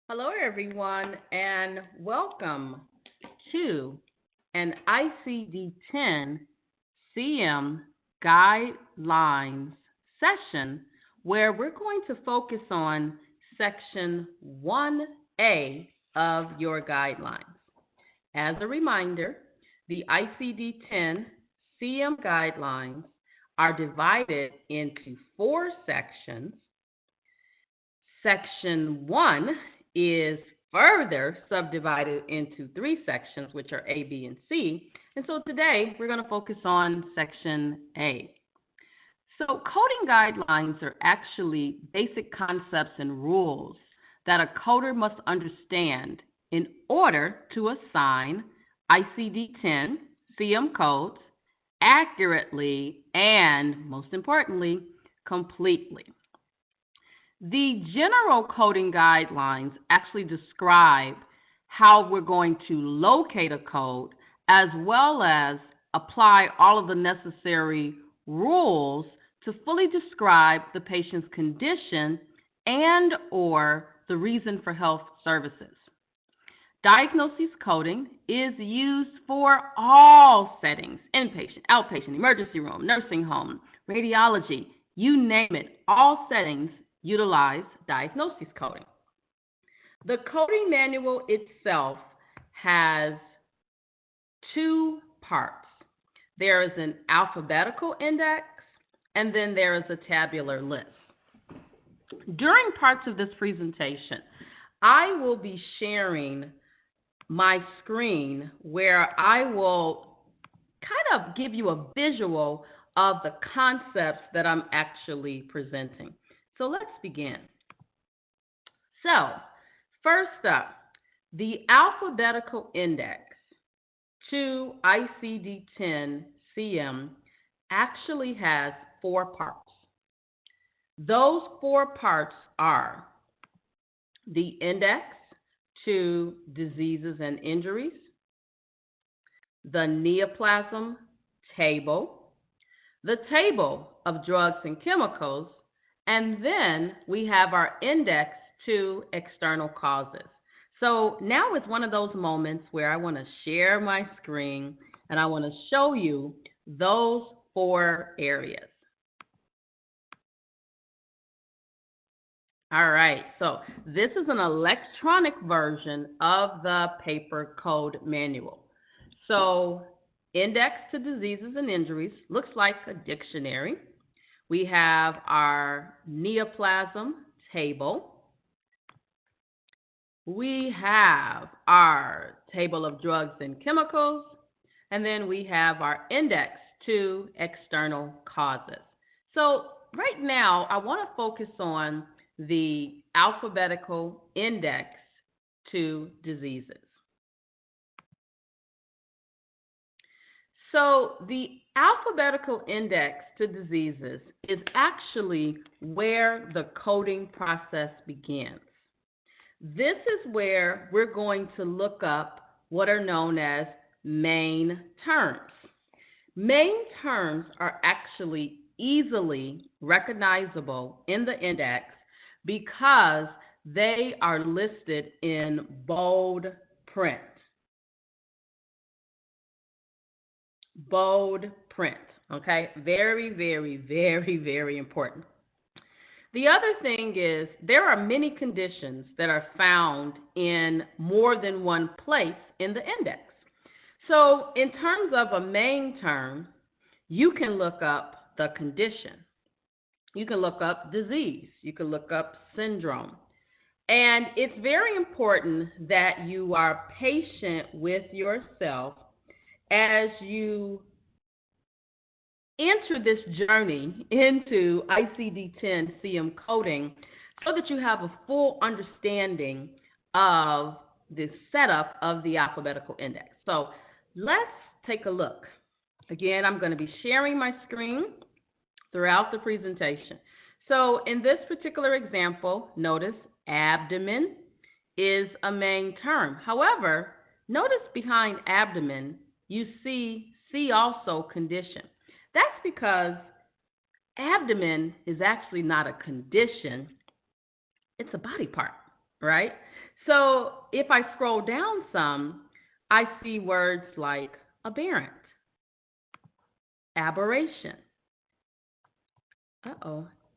Hello, everyone, and welcome to an ICD 10 CM guidelines session where we're going to focus on section 1A of your guidelines. As a reminder, the ICD 10 CM guidelines are divided into four sections. Section 1 is further subdivided into three sections, which are A, B, and C. And so today we're going to focus on section A. So coding guidelines are actually basic concepts and rules that a coder must understand in order to assign ICD-10 CM codes accurately and, most importantly, completely. The general coding guidelines actually describe how we're going to locate a code as well as apply all of the necessary rules to fully describe the patient's condition and or the reason for health services. Diagnosis coding is used for all settings: inpatient, outpatient, emergency room, nursing home, radiology, you name it, all settings utilize diagnosis coding. The coding manual itself has two parts. There is an alphabetical index, and then there is a tabular list. During parts of this presentation, I will be sharing my screen where I will kind of give you a visual of the concepts that I'm actually presenting. So let's begin. So first up, the alphabetical index to ICD-10 CM actually has four parts. Those four parts are the index to diseases and injuries, the neoplasm table, the table of drugs and chemicals, and then we have our index to external causes. So now is one of those moments where I want to share my screen and I want to show you those four areas. All right, so this is an electronic version of the paper code manual. So index to diseases and injuries looks like a dictionary. We have our neoplasm table. We have our table of drugs and chemicals. And then we have our index to external causes. So right now, I want to focus on the alphabetical index to diseases. So the alphabetical index to diseases is actually where the coding process begins. This is where we're going to look up what are known as main terms. Main terms are actually easily recognizable in the index because they are listed in bold print. Bold print, okay? Very, very, very, very important. The other thing is there are many conditions that are found in more than one place in the index. So in terms of a main term, you can look up the condition. You can look up disease. You can look up syndrome. And it's very important that you are patient with yourself as you enter this journey into ICD-10 CM coding so that you have a full understanding of the setup of the alphabetical index. So let's take a look. Again, I'm going to be sharing my screen throughout the presentation. So in this particular example, notice abdomen is a main term. However, notice behind abdomen, you see also condition. That's because abdomen is actually not a condition, it's a body part, right? So if I scroll down some, I see words like aberrant, aberration,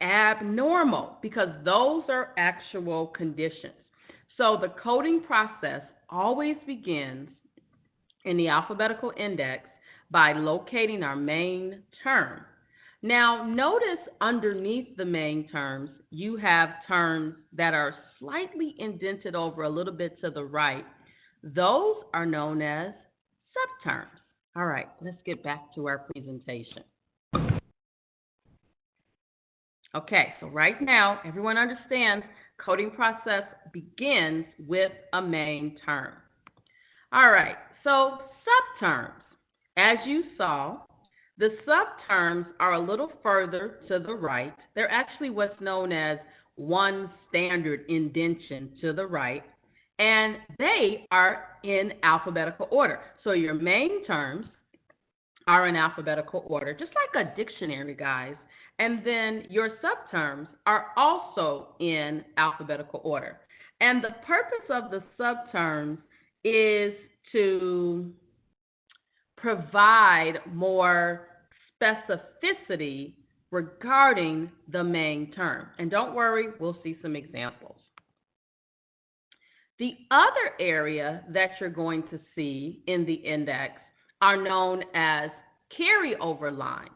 abnormal, because those are actual conditions. So the coding process always begins in the alphabetical index by locating our main term. Now, notice underneath the main terms, you have terms that are slightly indented over a little bit to the right. Those are known as subterms. All right, let's get back to our presentation. Okay, so right now, everyone understands coding process begins with a main term. All right, so subterms. As you saw, the subterms are a little further to the right. They're actually what's known as one standard indentation to the right, and they are in alphabetical order. So your main terms are in alphabetical order, just like a dictionary, guys. And then your subterms are also in alphabetical order. And the purpose of the subterms is to provide more specificity regarding the main term. And don't worry, we'll see some examples. The other area that you're going to see in the index are known as carryover lines.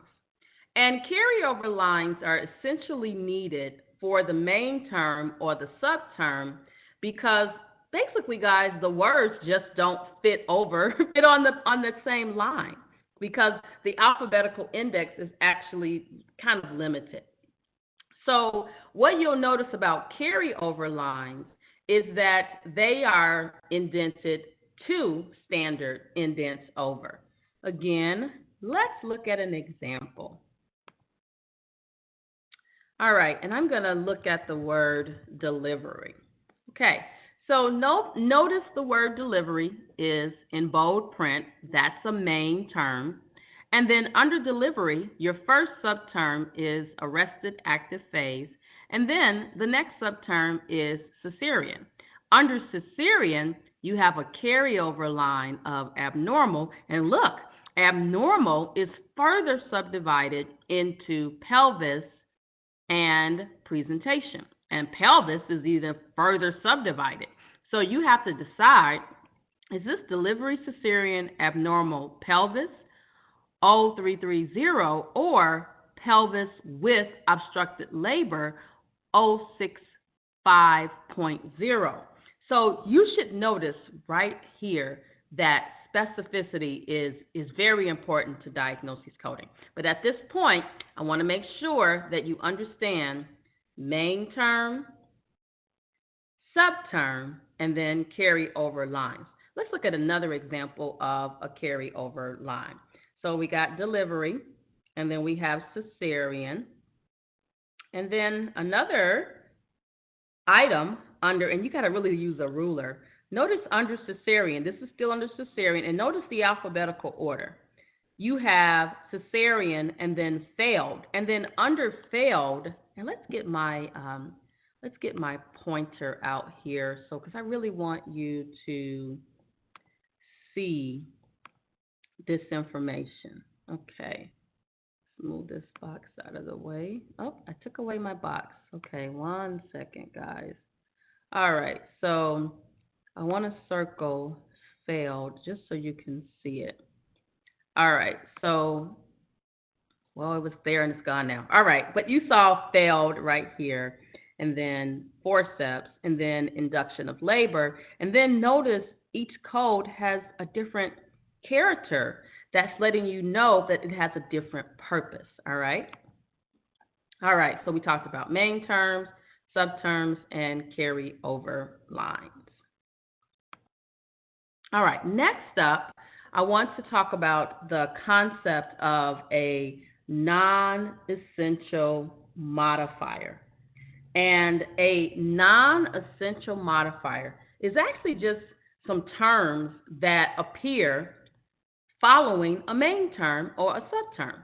And carryover lines are essentially needed for the main term or the subterm because basically, guys, the words just don't fit on the same line because the alphabetical index is actually kind of limited. So what you'll notice about carryover lines is that they are indented 2 standard indents over. Again, let's look at an example. All right, and I'm going to look at the word delivery. Okay, so notice the word delivery is in bold print. That's a main term. And then under delivery, your first subterm is arrested active phase. And then the next subterm is Caesarean. Under Caesarean, you have a carryover line of abnormal. And look, abnormal is further subdivided into pelvis and presentation. And pelvis is even further subdivided. So you have to decide, is this delivery Caesarean abnormal pelvis 0330 or pelvis with obstructed labor 065.0? So you should notice right here that specificity is very important to diagnosis coding. But at this point, I want to make sure that you understand main term, subterm, and then carryover lines. Let's look at another example of a carryover line. So we got delivery, and then we have Caesarean, and then another item under, and you got to really use a ruler. Notice under Caesarean, this is still under Caesarean, and notice the alphabetical order. You have Caesarean and then failed, and then under failed, and let's get my pointer out here, so because I really want you to see this information. Okay, let's move this box out of the way. Oh, I took away my box. Okay, 1 second, guys. All right, so I want to circle failed just so you can see it. All right, so, well, it was there and it's gone now. All right, but you saw failed right here, and then forceps, and then induction of labor. And then notice each code has a different character that's letting you know that it has a different purpose, all right? All right, so we talked about main terms, subterms, and carryover lines. All right, next up, I want to talk about the concept of a non-essential modifier. And a non-essential modifier is actually just some terms that appear following a main term or a subterm.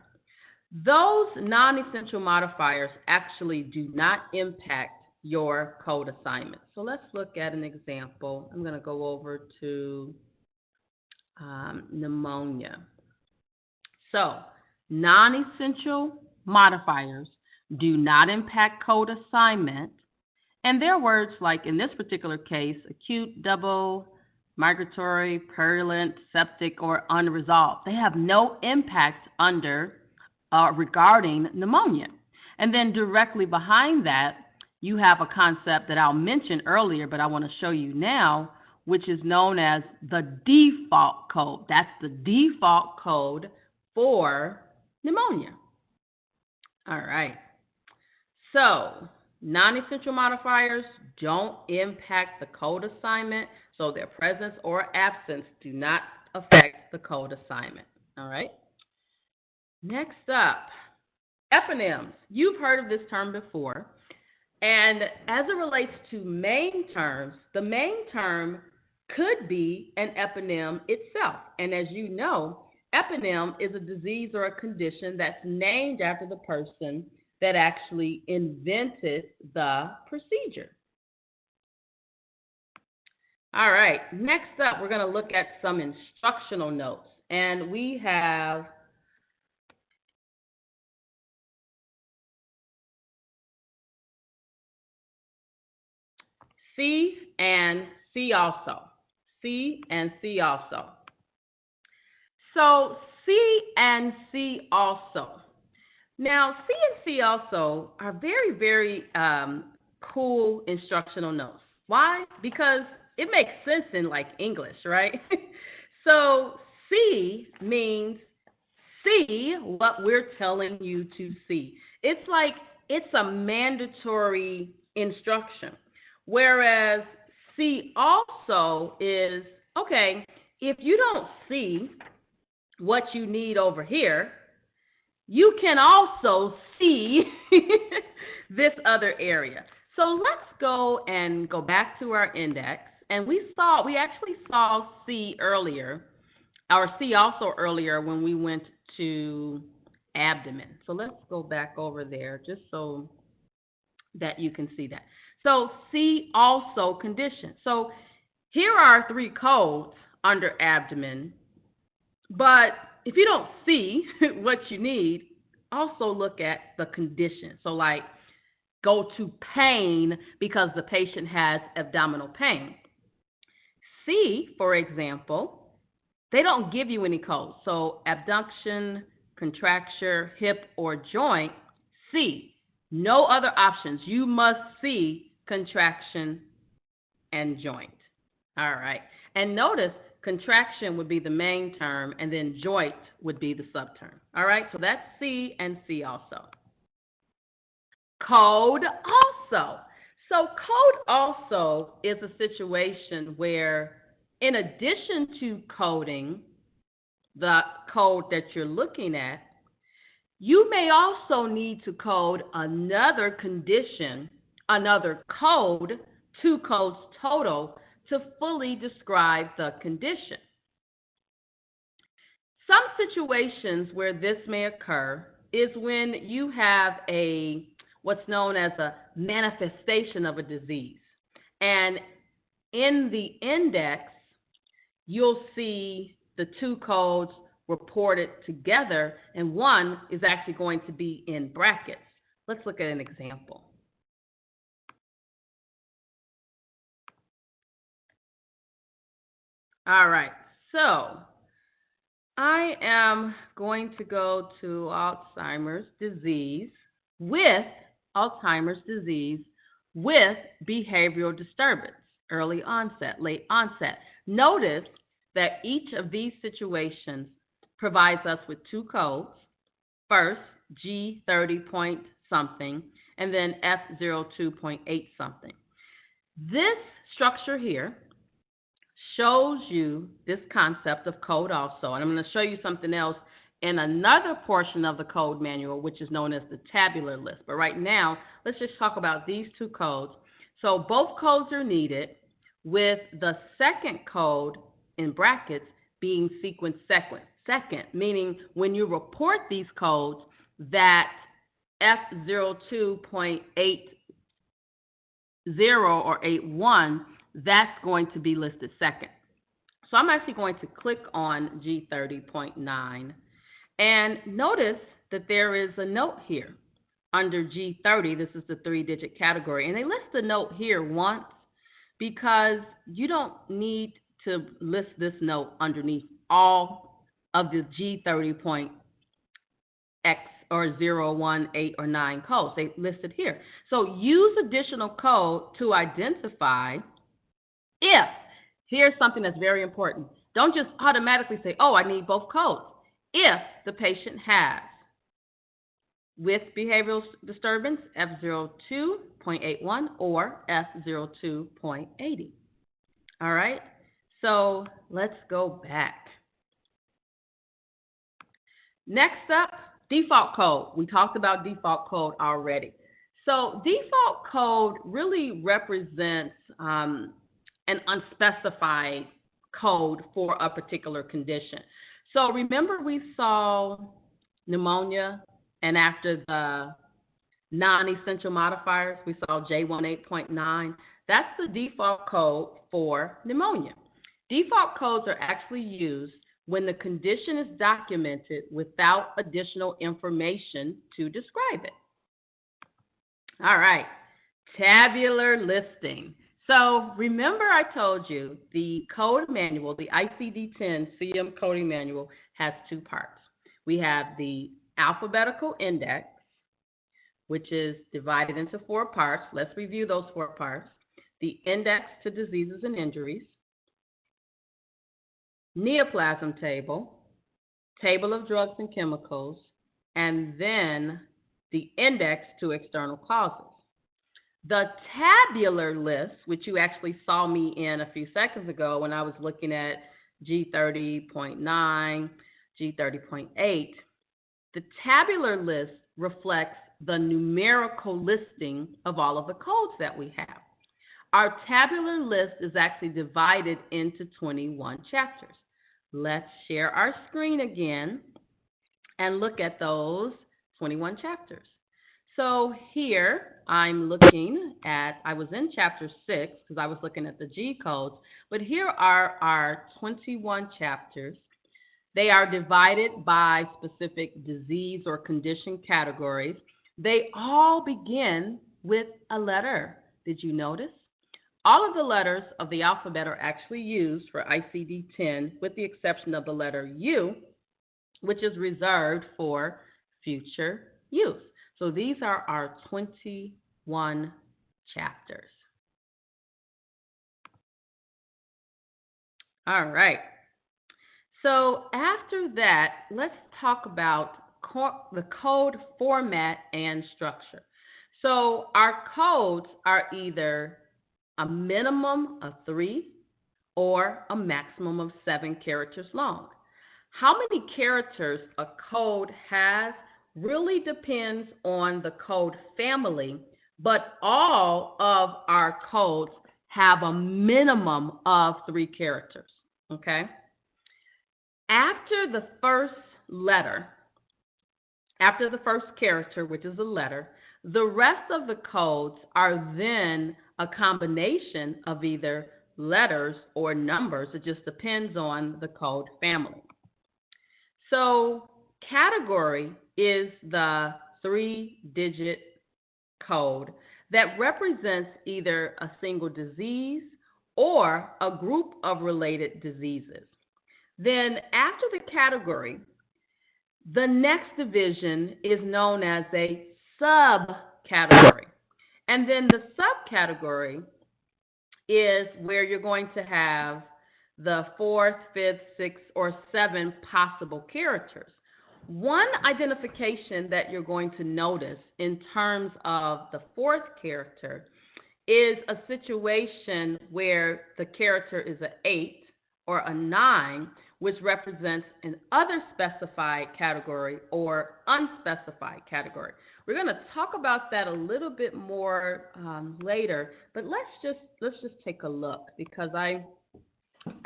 Those non-essential modifiers actually do not impact your code assignment. So let's look at an example. I'm going to go over to pneumonia. So non-essential modifiers do not impact code assignment. And their words like, in this particular case, acute, double, migratory, purulent, septic, or unresolved. They have no impact regarding pneumonia. And then directly behind that, you have a concept that I'll mention earlier, but I want to show you now, which is known as the default code. That's the default code for pneumonia. All right. So non-essential modifiers don't impact the code assignment, so their presence or absence do not affect the code assignment. All right. Next up, eponyms. You've heard of this term before. And as it relates to main terms, the main term could be an eponym itself. And as you know, eponym is a disease or a condition that's named after the person that actually invented the procedure. All right, next up, we're going to look at some instructional notes. And we have C and C also. C and C also. So C and C also. Now, C and C also are very, very cool instructional notes. Why? Because it makes sense in like English, right? So C means see what we're telling you to see. It's like it's a mandatory instruction. Whereas C also is, okay, if you don't see what you need over here, you can also see this other area. So let's go back to our index, and we actually saw C earlier, or C also earlier when we went to abdomen. So let's go back over there just so that you can see that. So C also condition. So here are 3 codes under abdomen, but if you don't see what you need, also look at the condition. So like go to pain because the patient has abdominal pain. C, for example, they don't give you any codes. So abduction, contracture, hip, or joint, C. No other options. You must see contraction and joint. All right. And notice contraction would be the main term, and then joint would be the subterm. All right, so that's C and C also. Code also. So code also is a situation where, in addition to coding the code that you're looking at, you may also need to code another condition, another code, 2 codes total, to fully describe the condition. Some situations where this may occur is when you have what's known as a manifestation of a disease. And in the index, you'll see the 2 codes reported together, and one is actually going to be in brackets. Let's look at an example. All right, so I am going to go to Alzheimer's disease with behavioral disturbance, early onset, late onset. Notice that each of these situations provides us with 2 codes. First, G30 point something, and then F02.8 something. This structure here shows you this concept of code also, and I'm going to show you something else in another portion of the code manual, which is known as the tabular list. But right now, let's just talk about these 2 codes. So both codes are needed, with the second code in brackets being sequence second, meaning when you report these codes, that F02.8 0 or 8.1, that's going to be listed second. So I'm actually going to click on G30.9 and notice that there is a note here under G30. This is the 3-digit category. And they list the note here once because you don't need to list this note underneath all of the G30.X or 0, 1, 8, or 9 codes. They listed here. So use additional code to identify if, here's something that's very important. Don't just automatically say, oh, I need both codes. If the patient has with behavioral disturbance F02.81 or F02.80. All right, so let's go back. Next up, default code. We talked about default code already. So default code really represents an unspecified code for a particular condition. So remember we saw pneumonia, and after the non-essential modifiers, we saw J18.9. That's the default code for pneumonia. Default codes are actually used when the condition is documented without additional information to describe it. All right, tabular listing. So remember I told you the code manual, the ICD-10 CM coding manual, has two parts. We have the alphabetical index, which is divided into 4 parts. Let's review those 4 parts. The index to diseases and injuries, neoplasm table, table of drugs and chemicals, and then the index to external causes. The tabular list, which you actually saw me in a few seconds ago when I was looking at G30.9, G30.8, the tabular list reflects the numerical listing of all of the codes that we have. Our tabular list is actually divided into 21 chapters. Let's share our screen again and look at those 21 chapters. So here I'm looking at, I was in chapter 6 because I was looking at the G codes, but here are our 21 chapters. They are divided by specific disease or condition categories. They all begin with a letter. Did you notice? All of the letters of the alphabet are actually used for ICD-10 with the exception of the letter U, which is reserved for future use. So these are our 21 chapters. All right. So after that, let's talk about the code format and structure. So our codes are either a minimum of 3 or a maximum of 7 characters long. How many characters a code has really depends on the code family, but all of our codes have a minimum of 3 characters, okay? After the first letter, after the first character, which is a letter, the rest of the codes are then a combination of either letters or numbers. It just depends on the code family. So category is the 3-digit code that represents either a single disease or a group of related diseases. Then after the category, the next division is known as a subcategory. And then the subcategory is where you're going to have the 4th, 5th, 6th, or 7 possible characters. One identification that you're going to notice in terms of the 4th character is a situation where the character is an 8 or a 9, which represents an other specified category or unspecified category. We're going to talk about that a little bit more later, but let's just take a look because I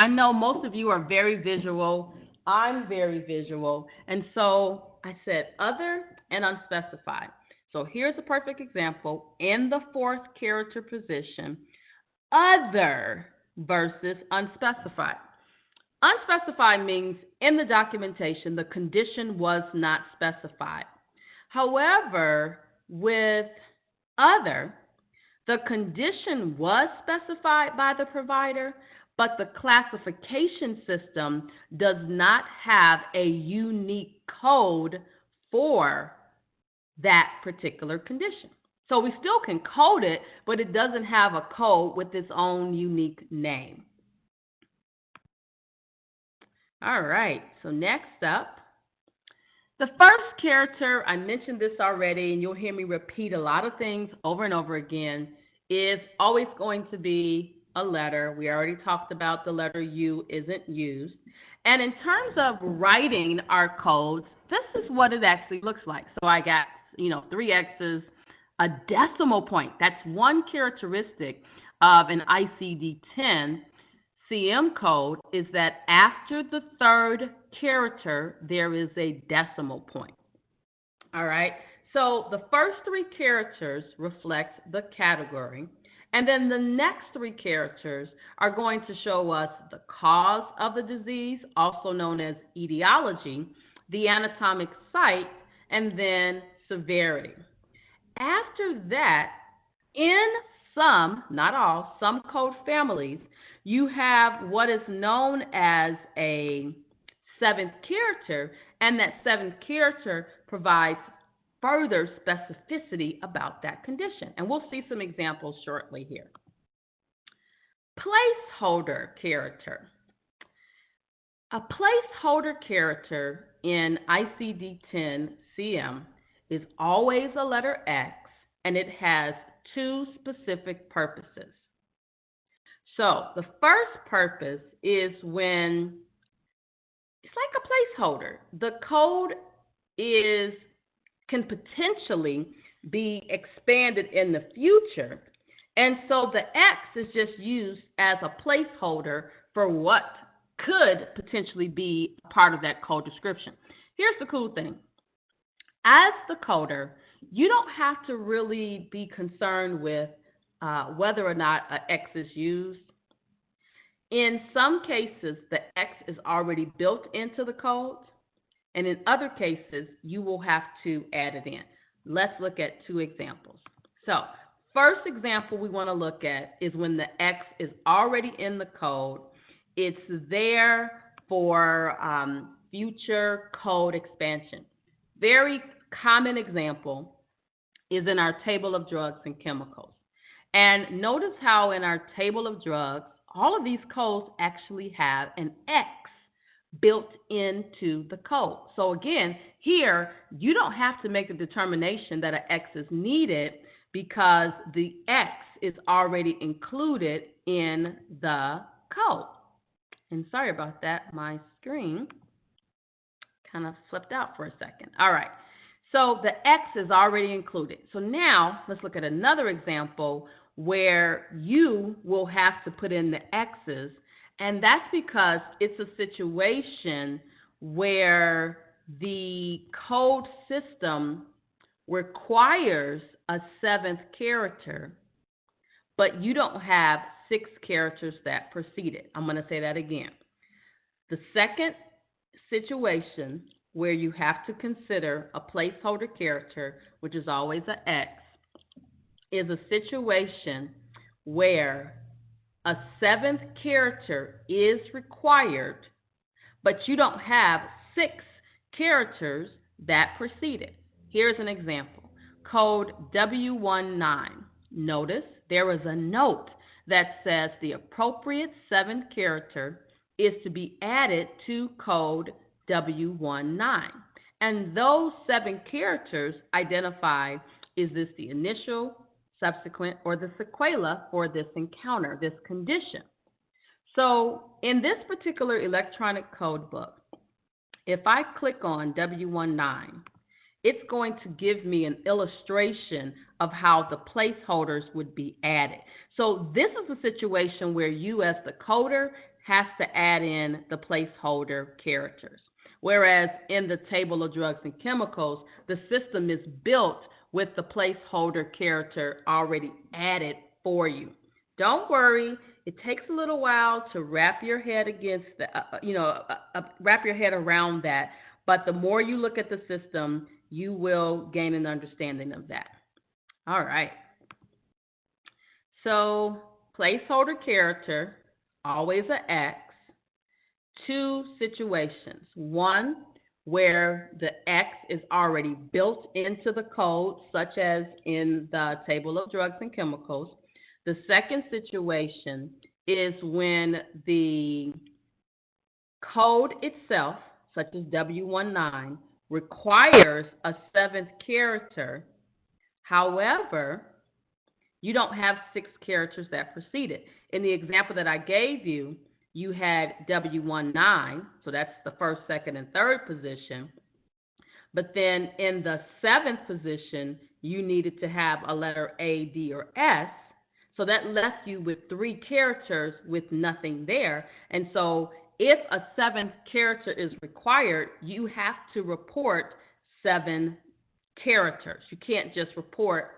know most of you are very visual. I'm very visual, and so I said other and unspecified. So here's a perfect example. In the fourth character position, other versus unspecified. Unspecified means in the documentation the condition was not specified. However, with other, the condition was specified by the provider, but the classification system does not have a unique code for that particular condition. So we still can code it, but it doesn't have a code with its own unique name. All right, so next up, the first character, I mentioned this already, and you'll hear me repeat a lot of things over and over again, is always going to be a letter. We already talked about the letter U isn't used. And in terms of writing our codes, this is what it actually looks like. So I got, 3 X's, a decimal point. That's one characteristic of an ICD-10 CM code is that after the third character, there is a decimal point. All right, so the first 3 characters reflect the category, and then the next 3 characters are going to show us the cause of the disease, also known as etiology, the anatomic site, and then severity. After that, in some, not all, some code families, you have what is known as a 7th character, and that 7th character provides further specificity about that condition. And we'll see some examples shortly here. Placeholder character. A placeholder character in ICD-10 CM is always a letter X, and it has 2 specific purposes. So the first purpose is when it's like a placeholder. The code can potentially be expanded in the future, and so the X is just used as a placeholder for what could potentially be a part of that code description. Here's the cool thing. As the coder, you don't have to really be concerned with whether or not an X is used. In some cases, the X is already built into the code, and in other cases, you will have to add it in. Let's look at 2 examples. So, first example we want to look at is when the X is already in the code. It's there for future code expansion. Very common example is in our table of drugs and chemicals. And notice how in our table of drugs, all of these codes actually have an X built into the code. So again, here, you don't have to make a determination that an X is needed because the X is already included in the code. And sorry about that, my screen kind of flipped out for a second. All right, so the X is already included. So now let's look at another example where you will have to put in the X's, and that's because it's a situation where the code system requires a 7th character, but you don't have 6 characters that precede it. I'm going to say that again. The second situation where you have to consider a placeholder character, which is always an X, is a situation where a 7th character is required, but you don't have 6 characters that precede it. Here's an example. Code W19. Notice there is a note that says the appropriate 7th character is to be added to code W19. And those 7 characters identify, is this the initial, subsequent, or the sequela for this encounter, this condition. So in this particular electronic code book, if I click on W19, it's going to give me an illustration of how the placeholders would be added. So this is a situation where you as the coder has to add in the placeholder characters. Whereas in the table of drugs and chemicals, the system is built with the placeholder character already added for you. Don't worry, it takes a little while to wrap your head against the, wrap your head around that. But the more you look at the system, you will gain an understanding of that. All right. So placeholder character, always an X. Two situations. One, where the X is already built into the code, such as in the table of drugs and chemicals. The second situation is when the code itself, such as W19, requires a seventh character. However, you don't have 6 characters that precede it. In the example that I gave you, you had W19, so that's the first, second, and third position. But then in the 7th position, you needed to have a letter A, D, or S. So that left you with 3 characters with nothing there. And so if a 7th character is required, you have to report 7 characters. You can't just report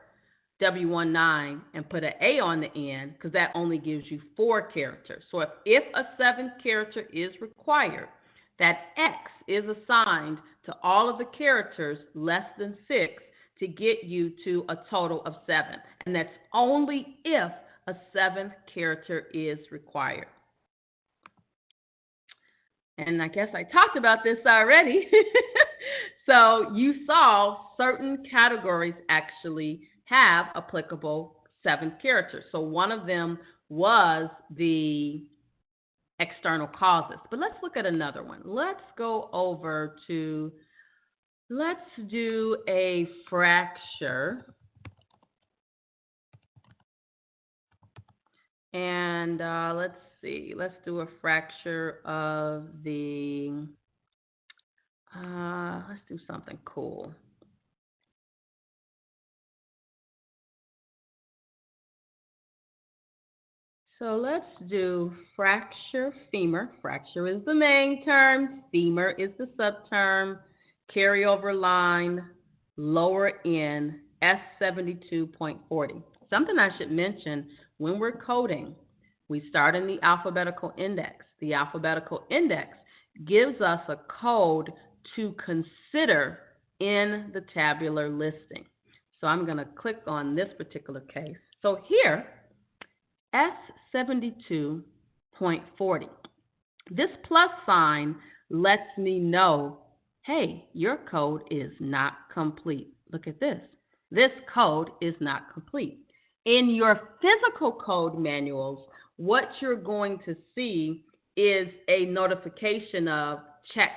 W19 and put an A on the end, because that only gives you 4 characters. So if a 7th character is required, that X is assigned to all of the characters less than 6 to get you to a total of 7. And that's only if a 7th character is required. And I guess I talked about this already. So you saw certain categories actually have applicable 7th characters. So one of them was the external causes. But let's look at another one. Let's go over to, let's do a fracture. And let's see, let's do a fracture of the, let's do something cool. So let's do fracture femur. Fracture is the main term, femur is the subterm, carryover line, lower end, S72.40. Something I should mention, when we're coding, we start in the alphabetical index. The alphabetical index gives us a code to consider in the tabular listing. So I'm going to click on this particular case. So here, S72.40. This plus sign lets me know, hey, your code is not complete. Look at this. This code is not complete. In your physical code manuals, what you're going to see is a notification of check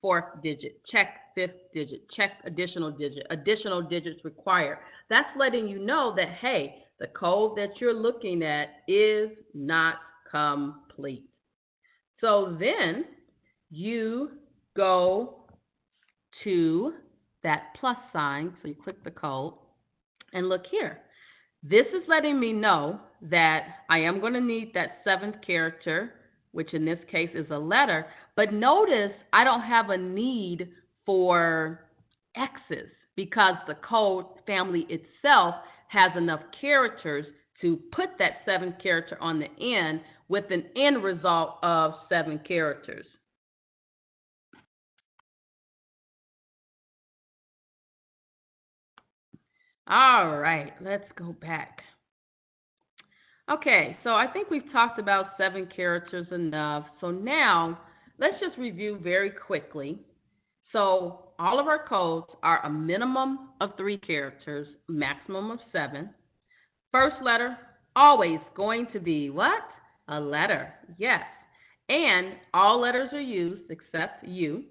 4th digit, check 5th digit, check additional digits required. That's letting you know that, hey, the code that you're looking at is not complete. So then you go to that plus sign, so you click the code, and look here. This is letting me know that I am going to need that 7th character, which in this case is a letter, but notice I don't have a need for X's because the code family itself has enough characters to put that 7th character on the end with an end result of 7 characters. All right, let's go back. Okay, so I think we've talked about 7 characters enough. So now let's just review very quickly. So all of our codes are a minimum of 3 characters, maximum of 7. First letter, always going to be what? A letter, yes. And all letters are used except U.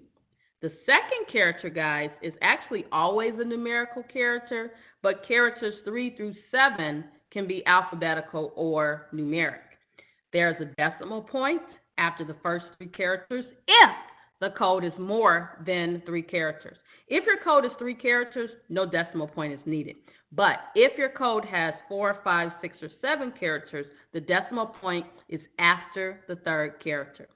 The second character, guys, is actually always a numerical character, but characters 3 through 7 can be alphabetical or numeric. There's a decimal point after the first 3 characters if the code is more than 3 characters. If your code is 3 characters, no decimal point is needed. But if your code has 4, 5, 6, or 7 characters, the decimal point is after the 3rd character.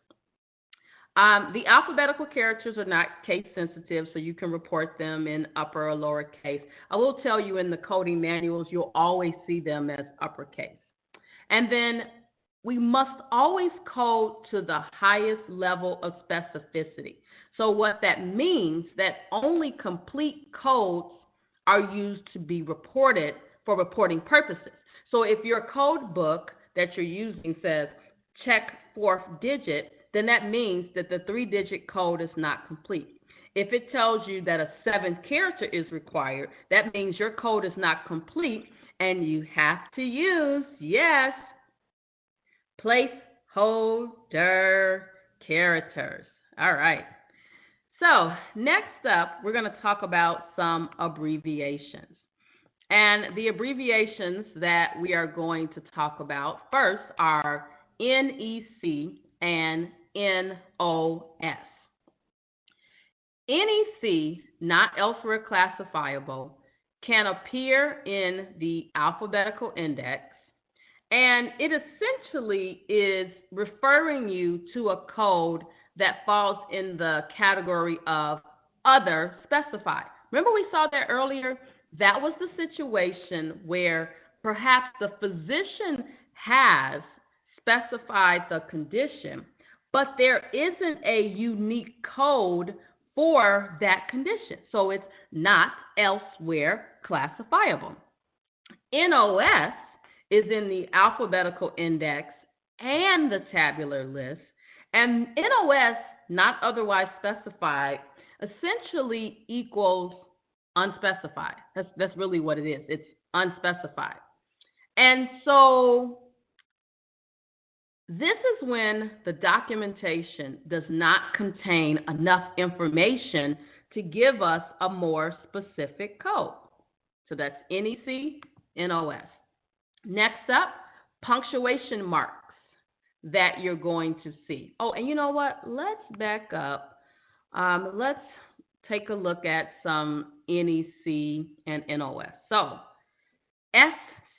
The alphabetical characters are not case sensitive, so you can report them in upper or lower case. I will tell you in the coding manuals, you'll always see them as uppercase. And then we must always code to the highest level of specificity. So what that means that only complete codes are used to be reported for reporting purposes. So if your code book that you're using says check fourth digit, then that means that the 3-digit code is not complete. If it tells you that a 7th character is required, that means your code is not complete and you have to use, yes, placeholder characters. All right. So next up, we're going to talk about some abbreviations. And the abbreviations that we are going to talk about first are NEC and NOS. NEC, not elsewhere classifiable, can appear in the alphabetical index, and it essentially is referring you to a code that falls in the category of other specified. Remember we saw that earlier? That was the situation where perhaps the physician has specified the condition, but there isn't a unique code for that condition. So it's not elsewhere classifiable. NOS is in the alphabetical index and the tabular list, and NOS, not otherwise specified, essentially equals unspecified. That's really what it is. It's unspecified. And so this is when the documentation does not contain enough information to give us a more specific code. So that's NEC, NOS. Next up, punctuation marks that you're going to see. Oh, and you know what? Let's back up. Let's take a look at some NEC and NOS. So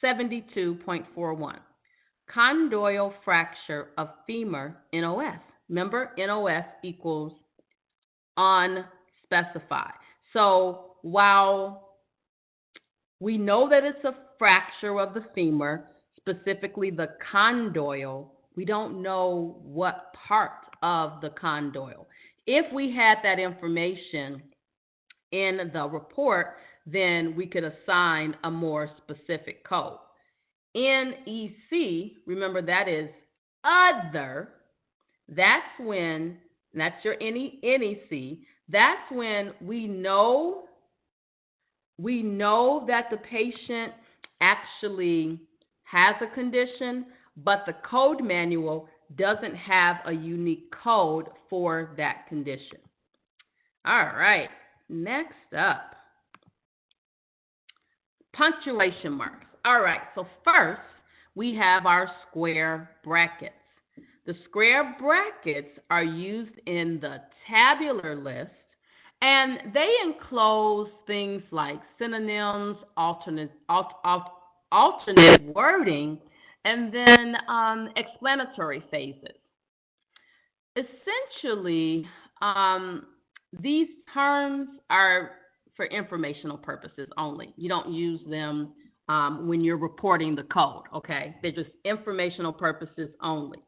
S72.41, condylar fracture of femur, NOS. Remember, NOS equals unspecified. So while we know that it's a fracture of the femur, specifically the condyle, we don't know what part of the condyle. If we had that information in the report, then we could assign a more specific code. NEC, remember that is other. That's when, that's your NEC, that's when we know that the patient actually has a condition, but the code manual doesn't have a unique code for that condition. All right, next up, punctuation marks. All right, so first we have our square brackets. The square brackets are used in the tabular list, and they enclose things like synonyms, alternate wording, and then explanatory phases. Essentially, these terms are for informational purposes only. You don't use them when you're reporting the code, okay? They're just informational purposes only.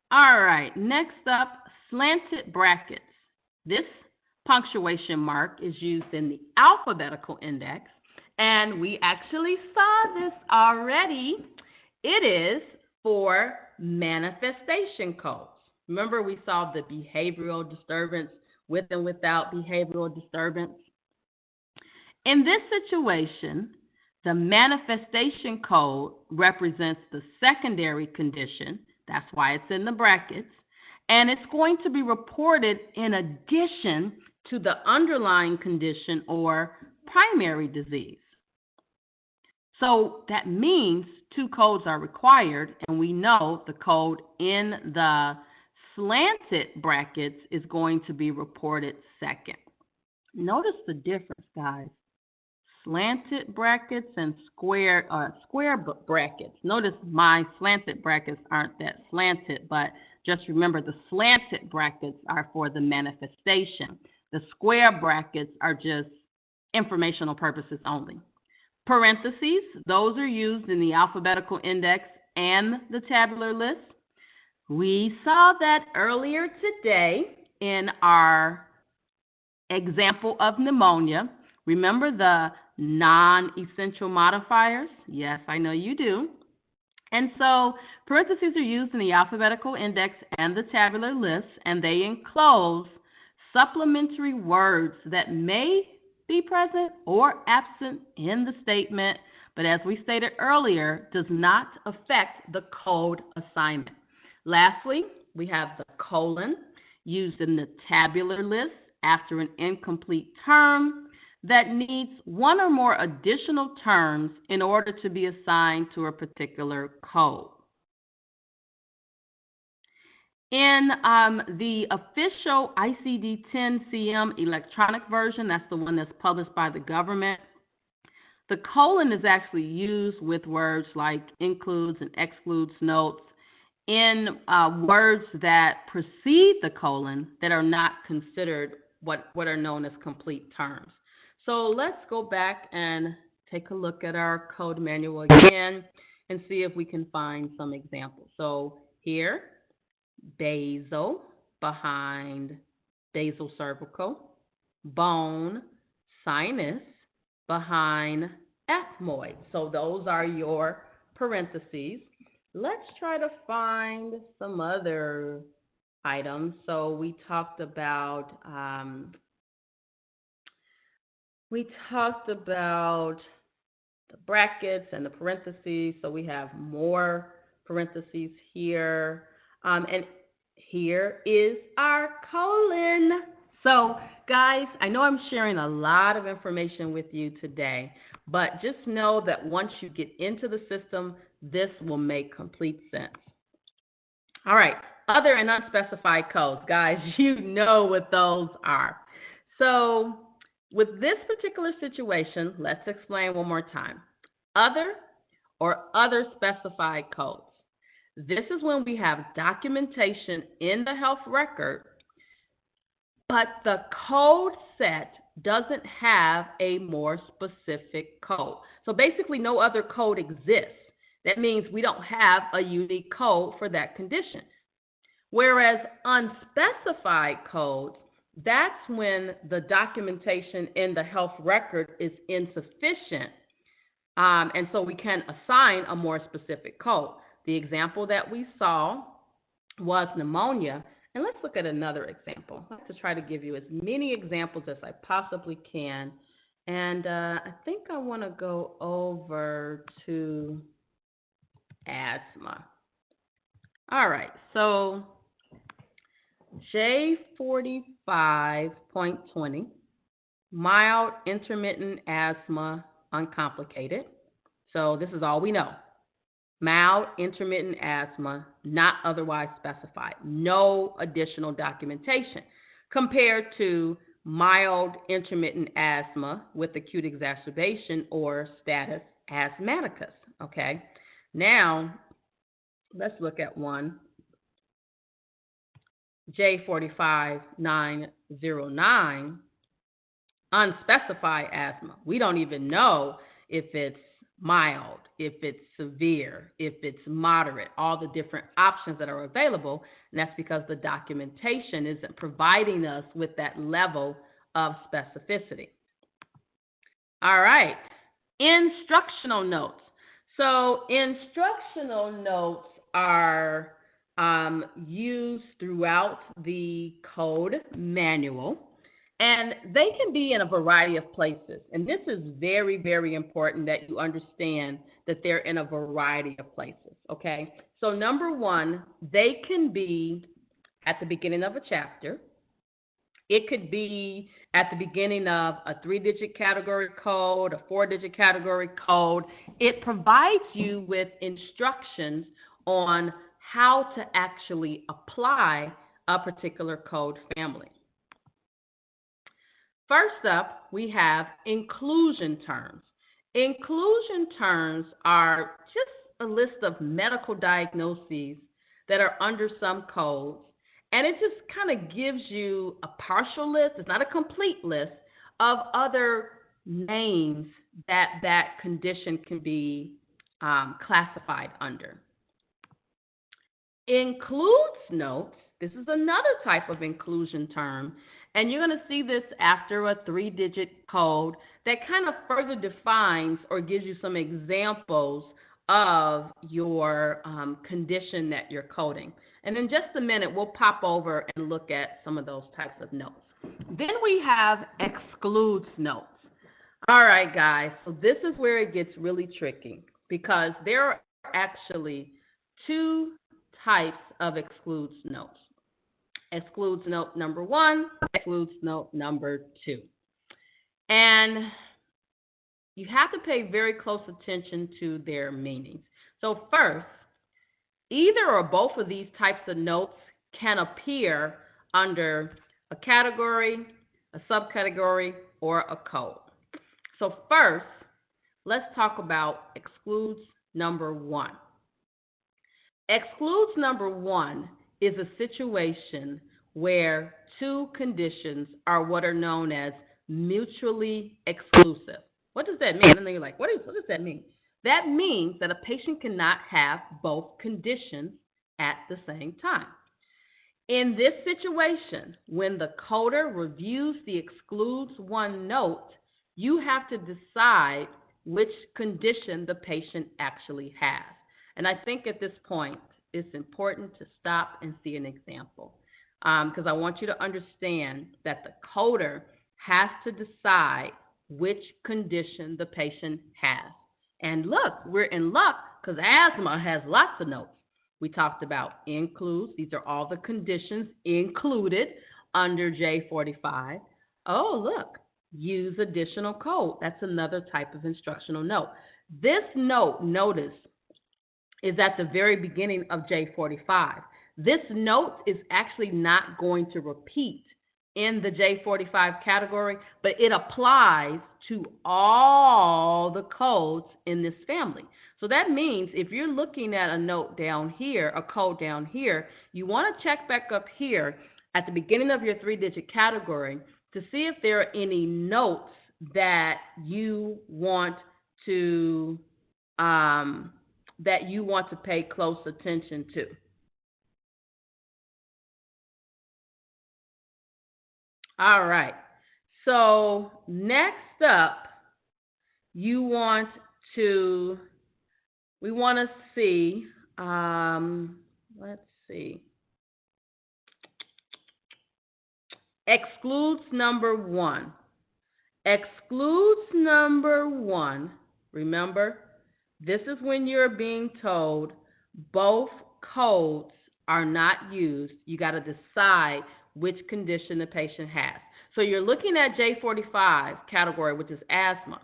All right, next up, slanted brackets. This punctuation mark is used in the alphabetical index, and we actually saw this already. It is for manifestation codes. Remember, we saw the behavioral disturbance with and without behavioral disturbance. In this situation, the manifestation code represents the secondary condition. That's why it's in the brackets. And it's going to be reported in addition to the underlying condition or primary disease. So that means 2 codes are required, and we know the code in the slanted brackets is going to be reported second. Notice the difference, guys. slanted brackets and square brackets. Notice my slanted brackets aren't that slanted, but just remember the slanted brackets are for the manifestation. The square brackets are just informational purposes only. Parentheses, those are used in the alphabetical index and the tabular list. We saw that earlier today in our example of pneumonia. Remember the non-essential modifiers? Yes, I know you do. And so parentheses are used in the alphabetical index and the tabular list, and they enclose supplementary words that may be present or absent in the statement, but as we stated earlier, does not affect the code assignment. Lastly, we have the colon used in the tabular list after an incomplete term that needs one or more additional terms in order to be assigned to a particular code. In the official ICD 10-CM electronic version, that's the one that's published by the government, the colon is actually used with words like includes and excludes notes in words that precede the colon that are not considered what are known as complete terms. So let's go back and take a look at our code manual again and see if we can find some examples. So here, basal behind basal cervical, bone, sinus behind ethmoid. So those are your parentheses. Let's try to find some other items. So we talked about the brackets and the parentheses. So we have more parentheses here. And here is our colon. So guys, I know I'm sharing a lot of information with you today, but just know that once you get into the system, this will make complete sense. All right, other and unspecified codes. Guys, you know what those are. So with this particular situation, let's explain one more time. Other or other specified codes. This is when we have documentation in the health record, but the code set doesn't have a more specific code. So basically no other code exists. That means we don't have a unique code for that condition. Whereas unspecified codes, that's when the documentation in the health record is insufficient, and so we can assign a more specific code. The example that we saw was pneumonia, and let's look at another example. I have to try to give you as many examples as I possibly can, and I think I want to go over to asthma. All right, so J45.20, mild intermittent asthma, uncomplicated. So this is all we know. Mild intermittent asthma, not otherwise specified. No additional documentation compared to mild intermittent asthma with acute exacerbation or status asthmaticus. Okay, now let's look at one. J45909, unspecified asthma. We don't even know if it's mild, if it's severe, if it's moderate, all the different options that are available, and that's because the documentation isn't providing us with that level of specificity. All right, instructional notes. So instructional notes are used throughout the code manual, and they can be in a variety of places. And this is very, very important that you understand that they're in a variety of places, okay? So number one, they can be at the beginning of a chapter. It could be at the beginning of a 3-digit category code, a 4-digit category code. It provides you with instructions on how to actually apply a particular code family. First up, we have inclusion terms. Inclusion terms are just a list of medical diagnoses that are under some codes, and it just kind of gives you a partial list, it's not a complete list, of other names that that condition can be classified under. Includes notes, this is another type of inclusion term, and you're going to see this after a 3-digit code that kind of further defines or gives you some examples of your condition that you're coding. And in just a minute, we'll pop over and look at some of those types of notes. Then we have excludes notes. All right, guys, so this is where it gets really tricky because there are actually two types of excludes notes. Excludes note number 1, excludes note number 2. And you have to pay very close attention to their meanings. So first, either or both of these types of notes can appear under a category, a subcategory, or a code. So first, let's talk about excludes number 1. Excludes number 1 is a situation where two conditions are what are known as mutually exclusive. What does that mean? And then you're like, what does that mean? That means that a patient cannot have both conditions at the same time. In this situation, when the coder reviews the excludes 1 note, you have to decide which condition the patient actually has. And I think at this point, it's important to stop and see an example because I want you to understand that the coder has to decide which condition the patient has. And look, we're in luck because asthma has lots of notes. We talked about includes. These are all the conditions included under J45. Oh, look, use additional code. That's another type of instructional note. This note, notice, is at the very beginning of J45. This note is actually not going to repeat in the J45 category, but it applies to all the codes in this family. So that means if you're looking at a note down here, a code down here, you want to check back up here at the beginning of your 3-digit category to see if there are any notes that you want to pay close attention to. All right. So next up, we want to see, let's see, excludes number 1. Excludes number 1, remember, this is when you're being told both codes are not used. You got to decide which condition the patient has. So you're looking at J45 category, which is asthma.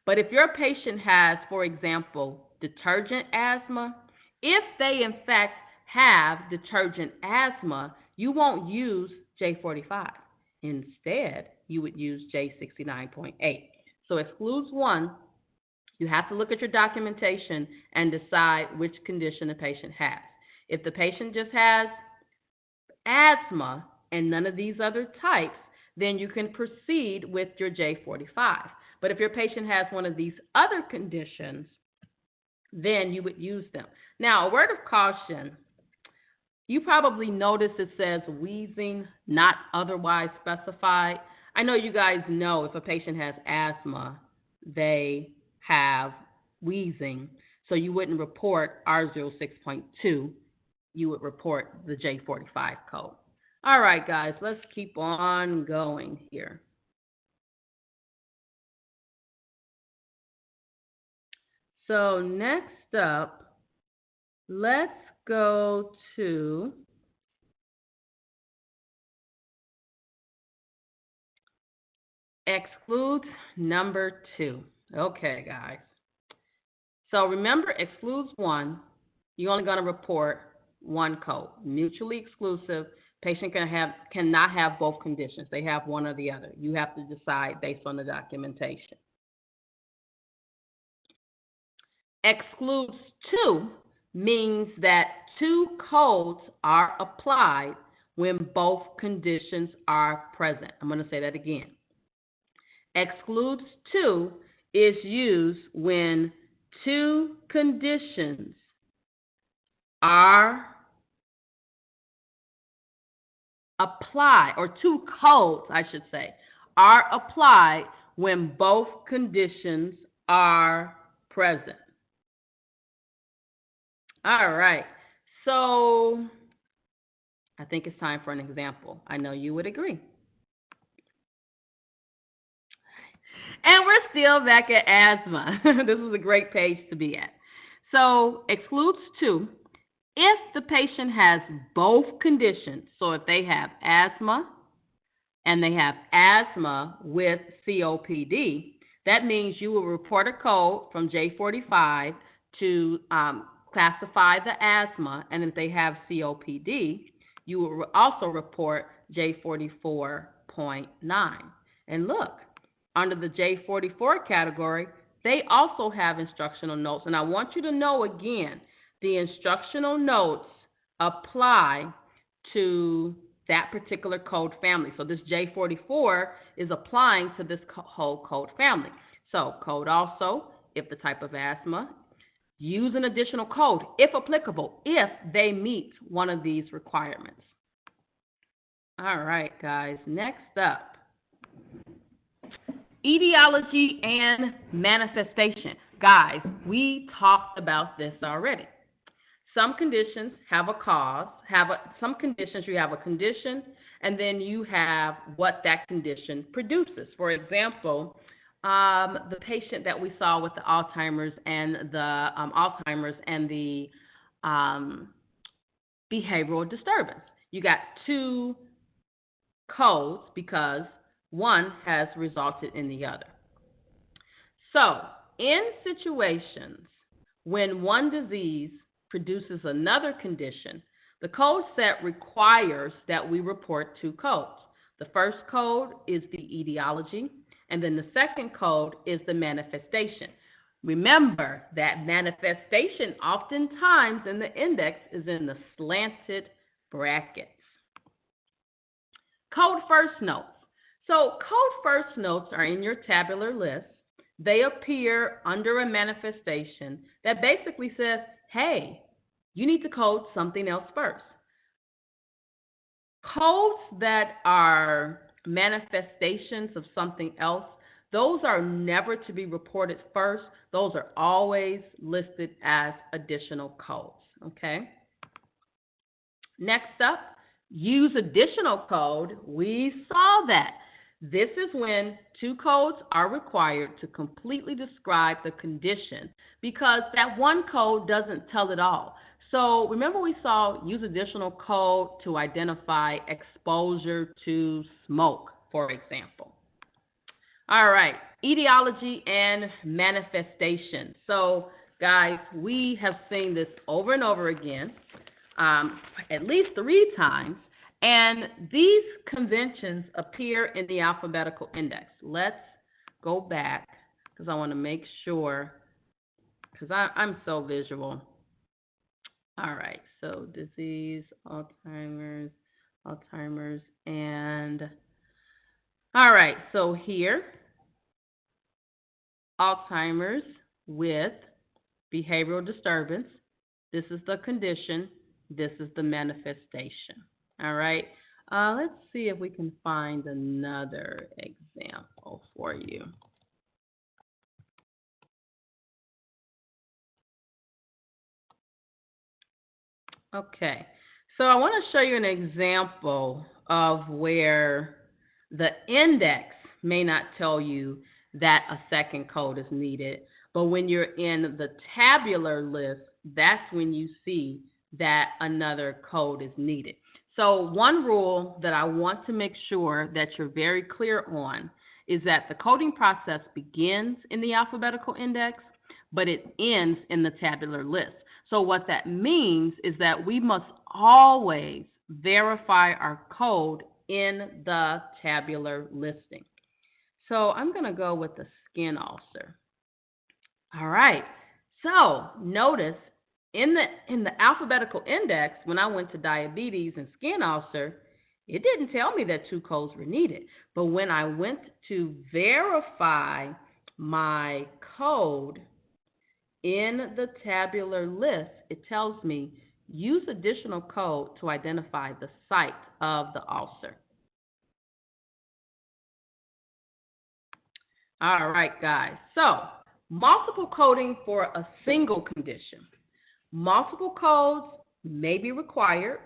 But if your patient has, for example, detergent asthma, if they in fact have detergent asthma, you won't use J45. Instead, you would use J69.8. So excludes 1, you have to look at your documentation and decide which condition the patient has. If the patient just has asthma and none of these other types, then you can proceed with your J45. But if your patient has one of these other conditions, then you would use them. Now, a word of caution, you probably notice it says wheezing, not otherwise specified. I know you guys know if a patient has asthma, they have wheezing, so you wouldn't report R06.2, you would report the J45 code. All right, guys, let's keep on going here. So next up, let's go to excludes number 2. Okay, guys. So remember, excludes 1, you're only going to report 1 code, mutually exclusive. Patient cannot have both conditions. They have one or the other. You have to decide based on the documentation. Excludes two means that two codes are applied when both conditions are present. I'm going to say that again. Excludes two is used when two conditions are applied, or two codes, I should say, are applied when both conditions are present. All right, so I think it's time for an example. I know you would agree. And we're still back at asthma. This is a great page to be at. So excludes two if the patient has both conditions. So if they have asthma and they have asthma with COPD, that means you will report a code from J45 to classify the asthma, and if they have COPD, you will also report J44.9. And look, under the J44 category, they also have instructional notes. And I want you to know again, the instructional notes apply to that particular code family. So this J44 is applying to this whole code family. So code also, if the type of asthma, use an additional code, if applicable, if they meet one of these requirements. All right, guys, next up. Etiology and manifestation. Guys, we talked about this already. Some conditions have a cause, some conditions you have a condition, and then you have what that condition produces. For example, the patient that we saw with the Alzheimer's and the behavioral disturbance. You got two codes because one has resulted in the other. So, in situations when one disease produces another condition, the code set requires that we report two codes. The first code is the etiology, and then the second code is the manifestation. Remember that manifestation oftentimes in the index is in the slanted brackets. Code first notes. So code first notes are in your tabular list. They appear under a manifestation that basically says, hey, you need to code something else first. Codes that are manifestations of something else, those are never to be reported first. Those are always listed as additional codes, okay? Next up, use additional code. We saw that. This is when two codes are required to completely describe the condition because that one code doesn't tell it all. So remember we saw use additional code to identify exposure to smoke, for example. All right, etiology and manifestation. So guys, we have seen this over and over again, at least 3 times. And these conventions appear in the alphabetical index. Let's go back because I want to make sure, because I'm so visual. All right, so disease, Alzheimer's, and all right, so here, Alzheimer's with behavioral disturbance. This is the condition. This is the manifestation. All right, let's see if we can find another example for you. Okay, so I want to show you an example of where the index may not tell you that a second code is needed, but when you're in the tabular list, that's when you see that another code is needed. So one rule that I want to make sure that you're very clear on is that the coding process begins in the alphabetical index, but it ends in the tabular list. So what that means is that we must always verify our code in the tabular listing. So I'm going to go with the skin ulcer. All right. So notice in the alphabetical index, when I went to diabetes and skin ulcer, it didn't tell me that 2 codes were needed. But when I went to verify my code in the tabular list, it tells me use additional code to identify the site of the ulcer. All right, guys. So multiple coding for a single condition. Multiple codes may be required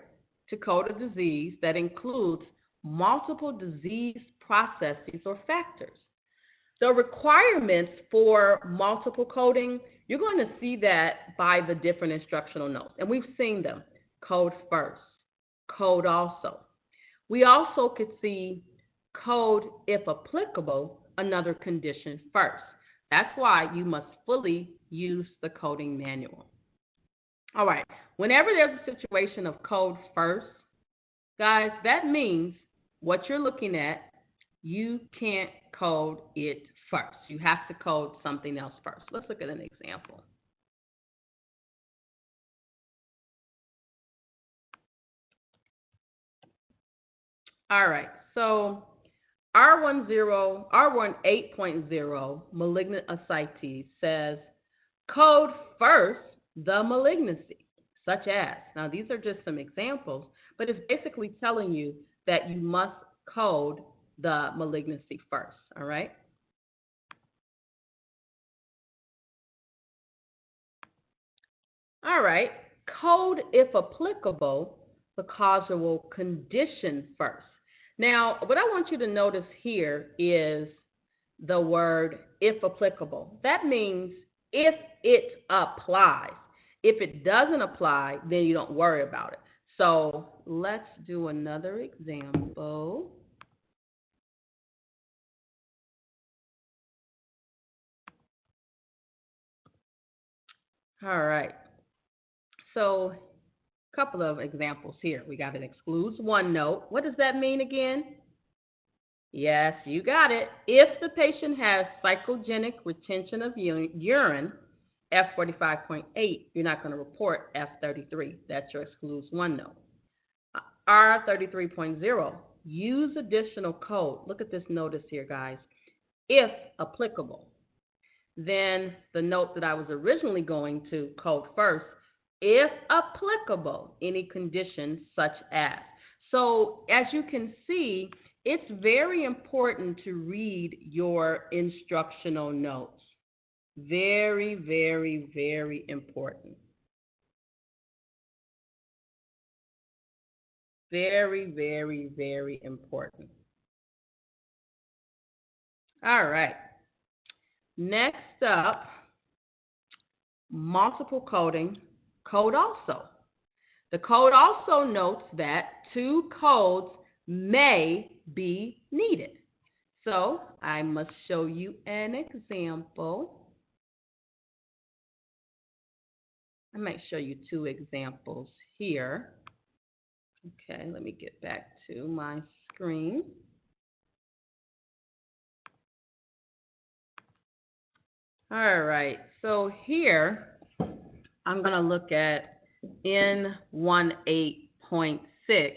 to code a disease that includes multiple disease processes or factors. The requirements for multiple coding, you're going to see that by the different instructional notes. And we've seen them. Code first, code also. We also could see code, if applicable, another condition first. That's why you must fully use the coding manual. All right, whenever there's a situation of code first, guys, that means what you're looking at, you can't code it first. You have to code something else first. Let's look at an example. All right, so R18.0 malignant ascites says code first the malignancy, such as. Now, these are just some examples, but it's basically telling you that you must code the malignancy first, all right? All right, code, if applicable, the causal condition first. Now, what I want you to notice here is the word if applicable. That means if it applies. If it doesn't apply, then you don't worry about it. So let's do another example. All right. So a couple of examples here. We got it excludes one note. What does that mean again? Yes, you got it. If the patient has psychogenic retention of urine, F45.8, you're not going to report F33. That's your excludes one note. R33.0, use additional code. Look at this notice here, guys. If applicable. Then the note that I was originally going to code first, if applicable, any condition such as. So as you can see, it's very important to read your instructional notes. Very, very, very important. Very, very, very important. All right. Next up, multiple coding, code also. The code also notes that 2 codes may be needed. So I must show you an example. I might show you 2 examples here. Okay, let me get back to my screen. All right, so here I'm going to look at N18.6,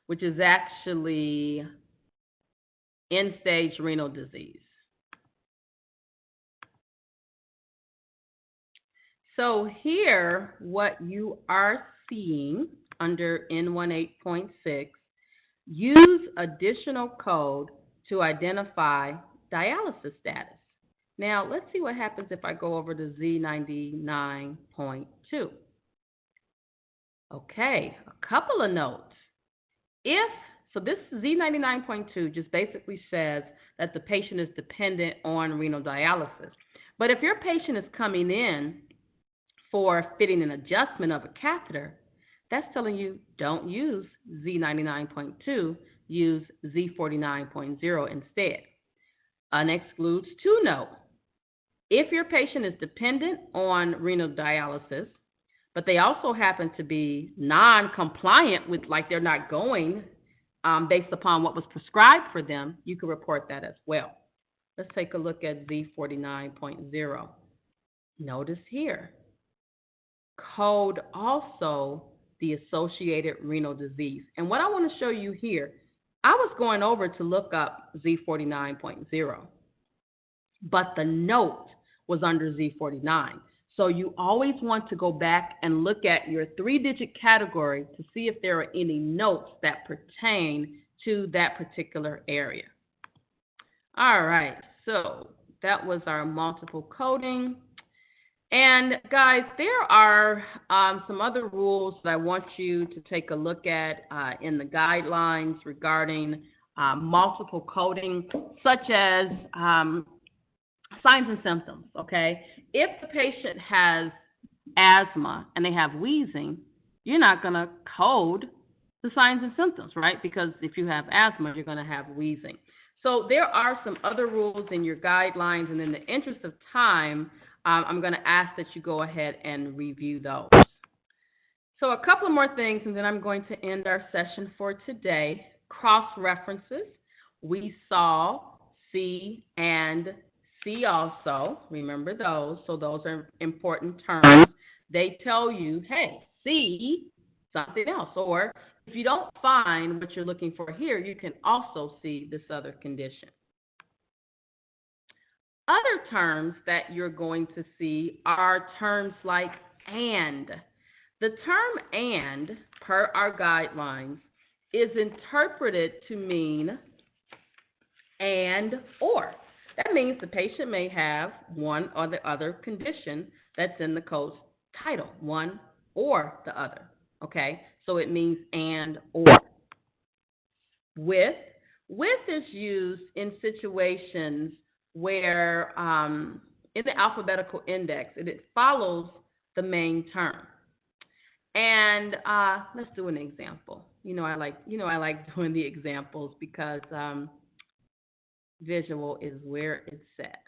which is actually end-stage renal disease. So here, what you are seeing under N18.6, use additional code to identify dialysis status. Now, let's see what happens if I go over to Z99.2. Okay, a couple of notes. So this Z99.2 just basically says that the patient is dependent on renal dialysis. But if your patient is coming in for fitting an adjustment of a catheter, that's telling you don't use Z99.2, use Z49.0 instead. An excludes 2 note. If your patient is dependent on renal dialysis, but they also happen to be non-compliant with, like they're not going based upon what was prescribed for them, you can report that as well. Let's take a look at Z49.0. Notice here, code also the associated renal disease. And what I want to show you here, I was going over to look up Z49.0, but the note was under Z49. So you always want to go back and look at your 3-digit category to see if there are any notes that pertain to that particular area. All right, so that was our multiple coding. And guys, there are some other rules that I want you to take a look at in the guidelines regarding multiple coding, such as signs and symptoms, okay? If the patient has asthma and they have wheezing, you're not going to code the signs and symptoms, right? Because if you have asthma, you're going to have wheezing. So there are some other rules in your guidelines, and in the interest of time, I'm going to ask that you go ahead and review those. So a couple of more things, and then I'm going to end our session for today. Cross-references. We saw C and C also. Remember those. So those are important terms. They tell you, hey, see something else. Or if you don't find what you're looking for here, you can also see this other condition. Other terms that you're going to see are terms like and. The term and, per our guidelines, is interpreted to mean and or. That means the patient may have one or the other condition that's in the code's title, one or the other, okay? So it means and or. With is used in situations where in the alphabetical index, it follows the main term. And let's do an example. I like doing the examples because visual is where it's at.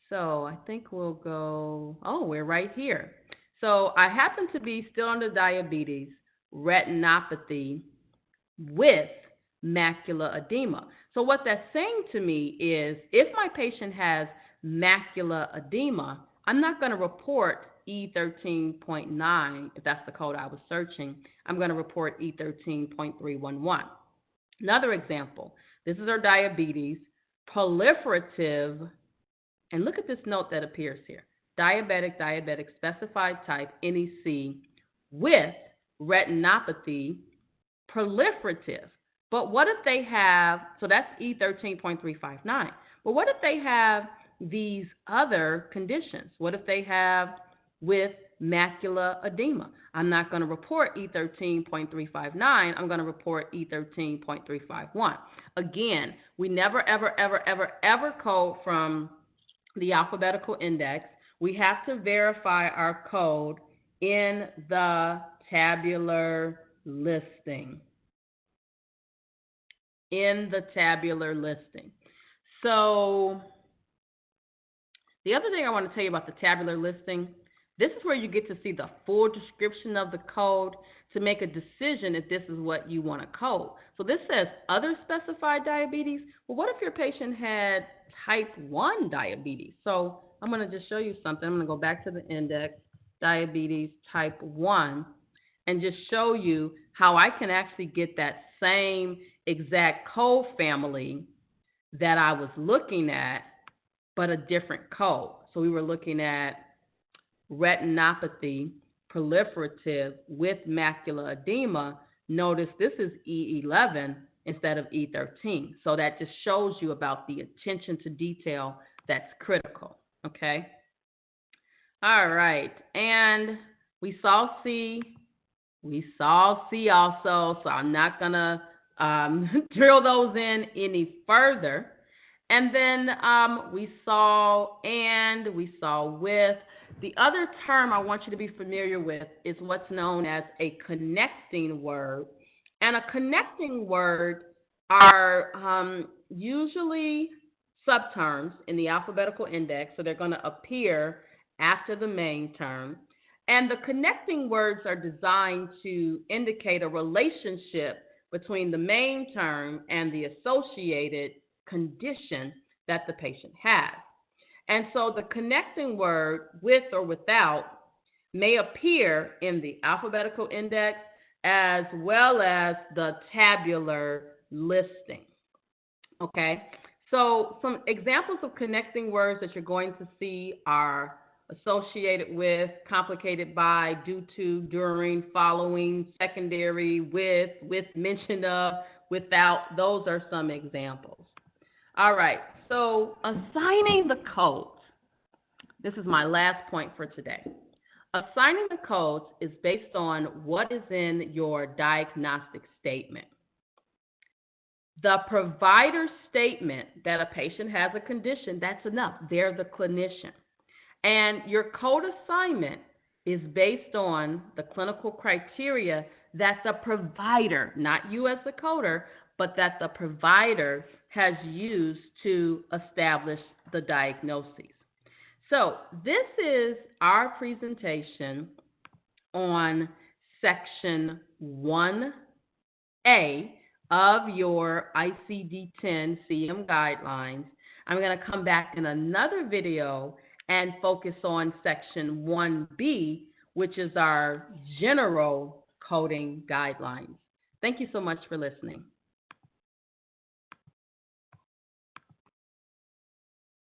So I think we'll go, we're right here. So I happen to be still under diabetes, retinopathy with macular edema. So what that's saying to me is if my patient has macular edema, I'm not going to report E13.9, if that's the code I was searching. I'm going to report E13.311. Another example, this is our diabetes, proliferative, and look at this note that appears here. Diabetic, specified type, NEC, with retinopathy, proliferative. But what if they have, so that's E13.359. But what if they have these other conditions? What if they have with macular edema? I'm not going to report E13.359. I'm going to report E13.351. Again, we never, ever code from the alphabetical index. We have to verify our code in the tabular listing. So the other thing I want to tell you about the tabular listing, this is where you get to see the full description of the code to make a decision if this is what you want to code. So this says other specified diabetes. Well, what if your patient had type 1 diabetes? So I'm going to just show you something. I'm going to go back to the index, diabetes type 1, and just show you how I can actually get that same exact code family that I was looking at, but a different code. So we were looking at retinopathy, proliferative with macular edema. Notice this is E11 instead of E13. So that just shows you about the attention to detail that's critical, okay? All right, and we saw C also, so I'm not going to drill those in any further. And then we saw and, we saw with. The other term I want you to be familiar with is what's known as a connecting word. And a connecting word are usually subterms in the alphabetical index, so they're going to appear after the main term. And the connecting words are designed to indicate a relationship between the main term and the associated condition that the patient has. And so the connecting word with or without may appear in the alphabetical index as well as the tabular listing. Okay, so some examples of connecting words that you're going to see are associated with, complicated by, due to, during, following, secondary, with mention of, without. Those are some examples. All right, so assigning the codes. This is my last point for today. Assigning the codes is based on what is in your diagnostic statement. The provider statement that a patient has a condition, that's enough. They're the clinician. And your code assignment is based on the clinical criteria that the provider, not you as the coder, but that the provider has used to establish the diagnosis. So this is our presentation on section 1A of your ICD-10 CM guidelines. I'm going to come back in another video and focus on section 1B, which is our general coding guidelines. Thank you so much for listening.